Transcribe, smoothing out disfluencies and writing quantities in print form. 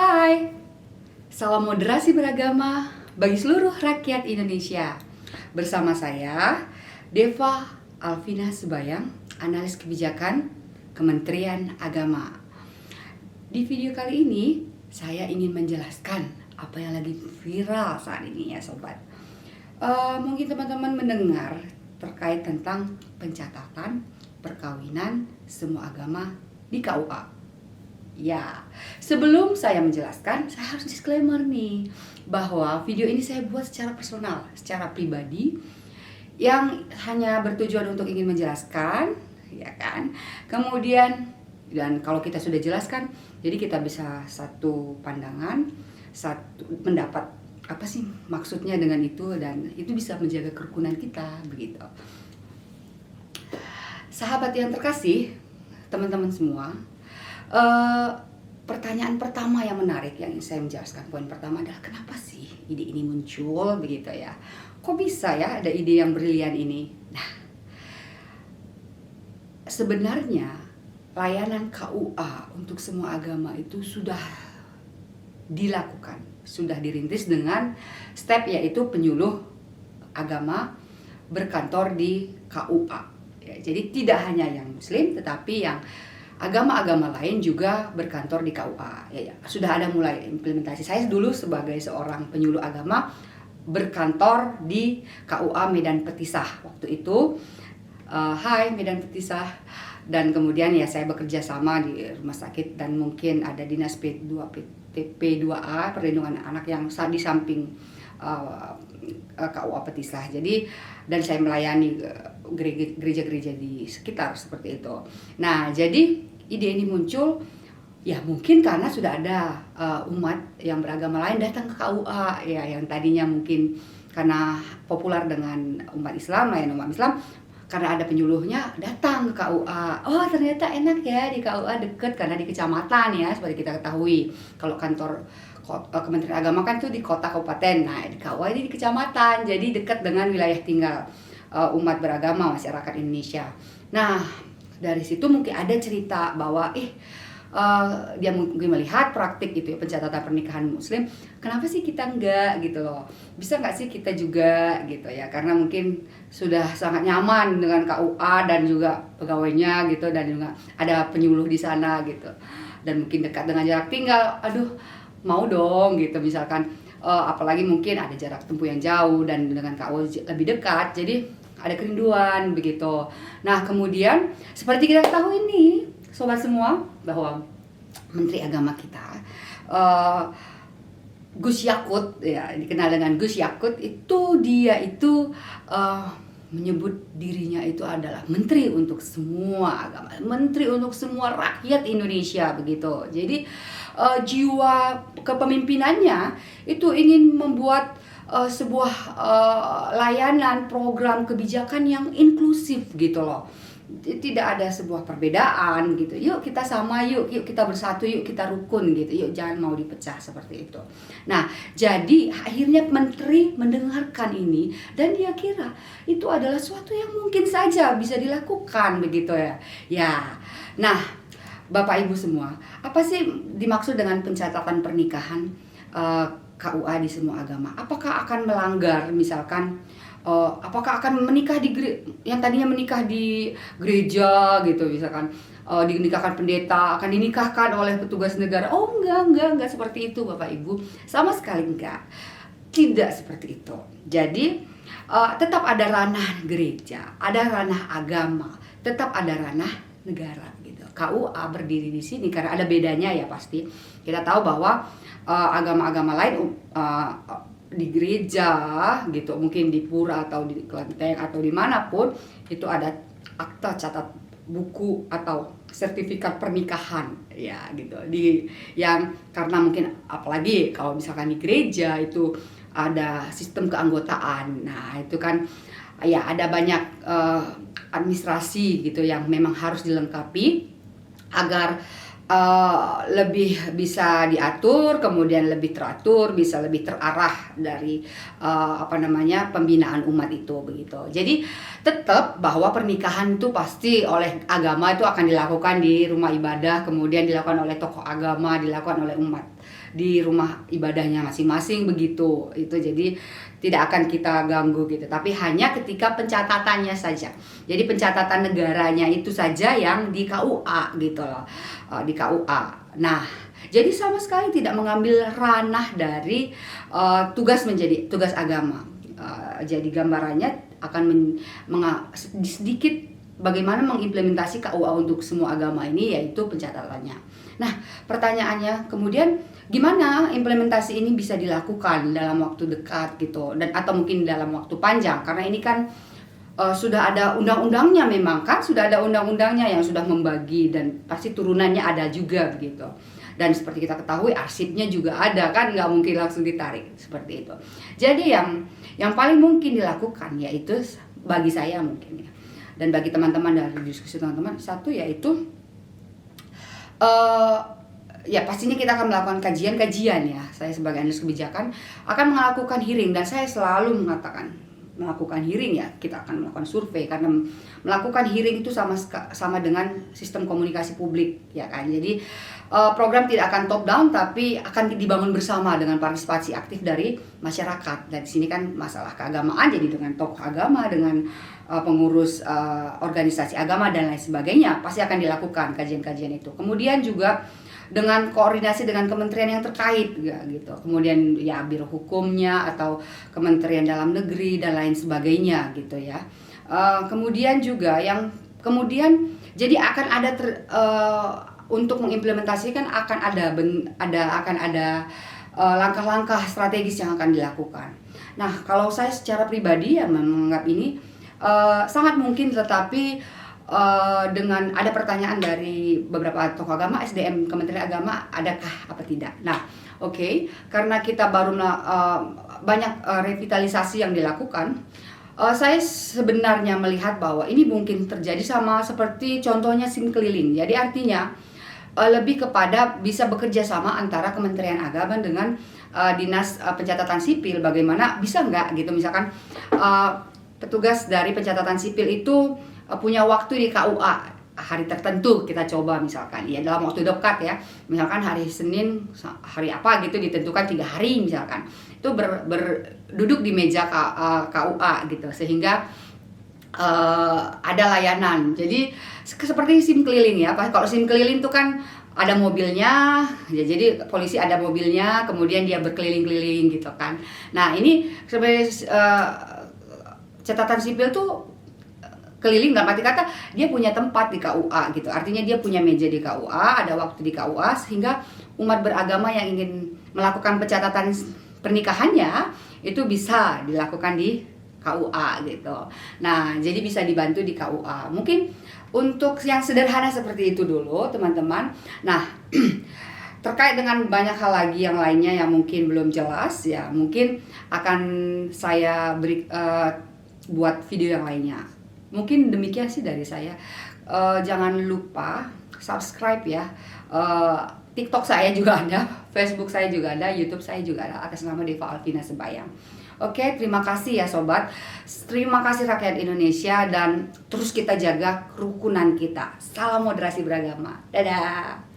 Hai, salam moderasi beragama bagi seluruh rakyat Indonesia. Bersama saya, Deva Alvina Subayang, analis kebijakan Kementerian Agama. Di video kali ini, saya ingin menjelaskan apa yang lagi viral saat ini ya sobat. Mungkin teman-teman mendengar terkait tentang pencatatan perkawinan semua agama di KUA. Ya, sebelum saya menjelaskan, saya harus disclaimer nih bahwa video ini saya buat secara personal, secara pribadi, yang hanya bertujuan untuk ingin menjelaskan, ya kan? Kemudian, dan kalau kita sudah jelaskan, jadi kita bisa satu pandangan, satu pendapat apa sih maksudnya dengan itu, dan itu bisa menjaga kerukunan kita, begitu. Sahabat yang terkasih, teman-teman semua. Pertanyaan pertama yang menarik yang ingin saya menjelaskan, poin pertama adalah kenapa sih ide ini muncul begitu ya? Kok bisa ya ada ide yang brilian ini? Nah, sebenarnya layanan KUA untuk semua agama itu sudah dilakukan, sudah dirintis dengan step yaitu penyuluh agama berkantor di KUA. Ya, jadi tidak hanya yang Muslim tetapi yang agama-agama lain juga berkantor di KUA. Ya, sudah ada mulai implementasi. Saya dulu sebagai seorang penyuluh agama berkantor di KUA Medan Petisah waktu itu. Hai Medan Petisah. Dan kemudian ya saya bekerja sama di rumah sakit dan mungkin ada dinas P2 P2A perlindungan anak yang di samping KUA Petisah. Jadi dan saya melayani gereja-gereja di sekitar seperti itu. Nah, jadi ide ini muncul ya mungkin karena sudah ada umat yang beragama lain datang ke KUA ya, yang tadinya mungkin karena populer dengan umat Islam, layanan umat Islam, karena ada penyuluhnya datang ke KUA. Oh, ternyata enak ya di KUA, deket karena di kecamatan ya, seperti kita ketahui. Kalau kantor Kementerian Agama kan tuh di kota kabupaten. Nah, di KUA ini di kecamatan, jadi dekat dengan wilayah tinggal umat beragama masyarakat Indonesia. Nah, dari situ mungkin ada cerita bahwa dia mungkin melihat praktik gitu ya, pencatatan pernikahan Muslim, kenapa sih kita enggak gitu loh, bisa nggak sih kita juga gitu ya, karena mungkin sudah sangat nyaman dengan KUA dan juga pegawainya gitu, dan juga ada penyuluh di sana gitu, dan mungkin dekat dengan jarak tinggal, aduh mau dong gitu misalkan, apalagi mungkin ada jarak tempuh yang jauh dan dengan KUA lebih dekat, jadi ada kerinduan begitu. Nah, kemudian seperti kita ketahui ini sobat semua bahwa Menteri Agama kita Gus Yakut ya, dikenal dengan Gus Yakut, dia itu menyebut dirinya itu adalah menteri untuk semua agama, menteri untuk semua rakyat Indonesia begitu. Jadi jiwa kepemimpinannya itu ingin membuat sebuah layanan program kebijakan yang inklusif gitu loh. Tidak ada sebuah perbedaan gitu. Yuk kita sama, yuk kita bersatu, yuk kita rukun gitu. Yuk jangan mau dipecah seperti itu. Nah, jadi akhirnya menteri mendengarkan ini dan dia kira itu adalah suatu yang mungkin saja bisa dilakukan begitu ya. Ya. Nah, Bapak Ibu semua, apa sih dimaksud dengan pencatatan pernikahan KUA di semua agama? Apakah akan melanggar misalkan apakah akan menikah yang tadinya menikah di gereja gitu misalkan, dinikahkan pendeta, akan dinikahkan oleh petugas negara? Oh enggak seperti itu Bapak Ibu, sama sekali enggak, tidak seperti itu. Jadi tetap ada ranah gereja, ada ranah agama, tetap ada ranah negara gitu. KUA berdiri di sini karena ada bedanya ya pasti. Kita tahu bahwa agama-agama lain di gereja gitu, mungkin di pura atau di kelenteng atau dimanapun itu ada akta catat buku atau sertifikat pernikahan ya gitu, yang karena mungkin apalagi kalau misalkan di gereja itu ada sistem keanggotaan. Nah itu kan ya ada banyak administrasi gitu yang memang harus dilengkapi agar lebih bisa diatur, kemudian lebih teratur, bisa lebih terarah dari pembinaan umat itu begitu. Jadi tetap bahwa pernikahan itu pasti oleh agama itu akan dilakukan di rumah ibadah, kemudian dilakukan oleh tokoh agama, dilakukan oleh umat di rumah ibadahnya masing-masing begitu. Itu jadi tidak akan kita ganggu gitu, tapi hanya ketika pencatatannya saja. Jadi pencatatan negaranya itu saja yang di KUA gitu loh, di KUA. Nah, jadi sama sekali tidak mengambil ranah dari tugas menjadi tugas agama. Jadi gambarannya akan sedikit bagaimana mengimplementasi KUA untuk semua agama ini, yaitu pencatatannya. Nah, pertanyaannya kemudian gimana implementasi ini bisa dilakukan dalam waktu dekat gitu, dan atau mungkin dalam waktu panjang, karena ini kan sudah ada undang-undangnya, memang kan sudah ada undang-undangnya yang sudah membagi, dan pasti turunannya ada juga begitu. Dan seperti kita ketahui arsipnya juga ada kan, nggak mungkin langsung ditarik seperti itu. Jadi yang paling mungkin dilakukan yaitu bagi saya mungkin ya, dan bagi teman-teman dari diskusi teman-teman, satu yaitu ya pastinya kita akan melakukan kajian-kajian ya. Saya sebagai analis kebijakan akan melakukan hearing, dan saya selalu mengatakan melakukan hearing ya, kita akan melakukan survei, karena melakukan hearing itu sama dengan sistem komunikasi publik ya kan. Jadi program tidak akan top down, tapi akan dibangun bersama dengan partisipasi aktif dari masyarakat. Dan di sini kan masalah keagamaan, jadi dengan tokoh agama, dengan pengurus organisasi agama dan lain sebagainya, pasti akan dilakukan kajian-kajian itu. Kemudian juga dengan koordinasi dengan kementerian yang terkait ya, gitu. Kemudian ya biro hukumnya atau kementerian dalam negeri dan lain sebagainya gitu ya. Kemudian juga jadi akan ada untuk mengimplementasikan akan ada langkah-langkah strategis yang akan dilakukan. Nah, kalau saya secara pribadi ya menganggap ini sangat mungkin, tetapi dengan ada pertanyaan dari beberapa tokoh agama, SDM Kementerian Agama, adakah apa tidak? Nah, oke, karena kita baru banyak revitalisasi yang dilakukan, saya sebenarnya melihat bahwa ini mungkin terjadi sama seperti contohnya SIM keliling. Jadi artinya lebih kepada bisa bekerja sama antara Kementerian Agama dengan Dinas Pencatatan Sipil. Bagaimana bisa nggak gitu, misalkan petugas dari pencatatan sipil itu punya waktu di KUA hari tertentu, kita coba misalkan ya dalam waktu dekat ya, misalkan hari Senin, hari apa gitu ditentukan 3 hari misalkan, itu duduk di meja KUA gitu, sehingga ada layanan. Jadi seperti SIM keliling ya. Kalau SIM keliling itu kan ada mobilnya ya, jadi polisi ada mobilnya, kemudian dia berkeliling-keliling gitu kan. Nah, ini sebenarnya catatan sipil tuh keliling, dalam arti kata dia punya tempat di KUA gitu. Artinya dia punya meja di KUA, ada waktu di KUA, sehingga umat beragama yang ingin melakukan pencatatan pernikahannya itu bisa dilakukan di KUA gitu. Nah, jadi bisa dibantu di KUA. Mungkin untuk yang sederhana seperti itu dulu, teman-teman. Nah, terkait dengan banyak hal lagi yang lainnya yang mungkin belum jelas ya, mungkin akan saya buat video yang lainnya. Mungkin demikian sih dari saya. Jangan lupa subscribe ya. TikTok saya juga ada, Facebook saya juga ada, YouTube saya juga ada, atas nama Deva Alvina Sembayang. Oke, terima kasih ya sobat. Terima kasih rakyat Indonesia, dan terus kita jaga kerukunan kita. Salam moderasi beragama. Dadah.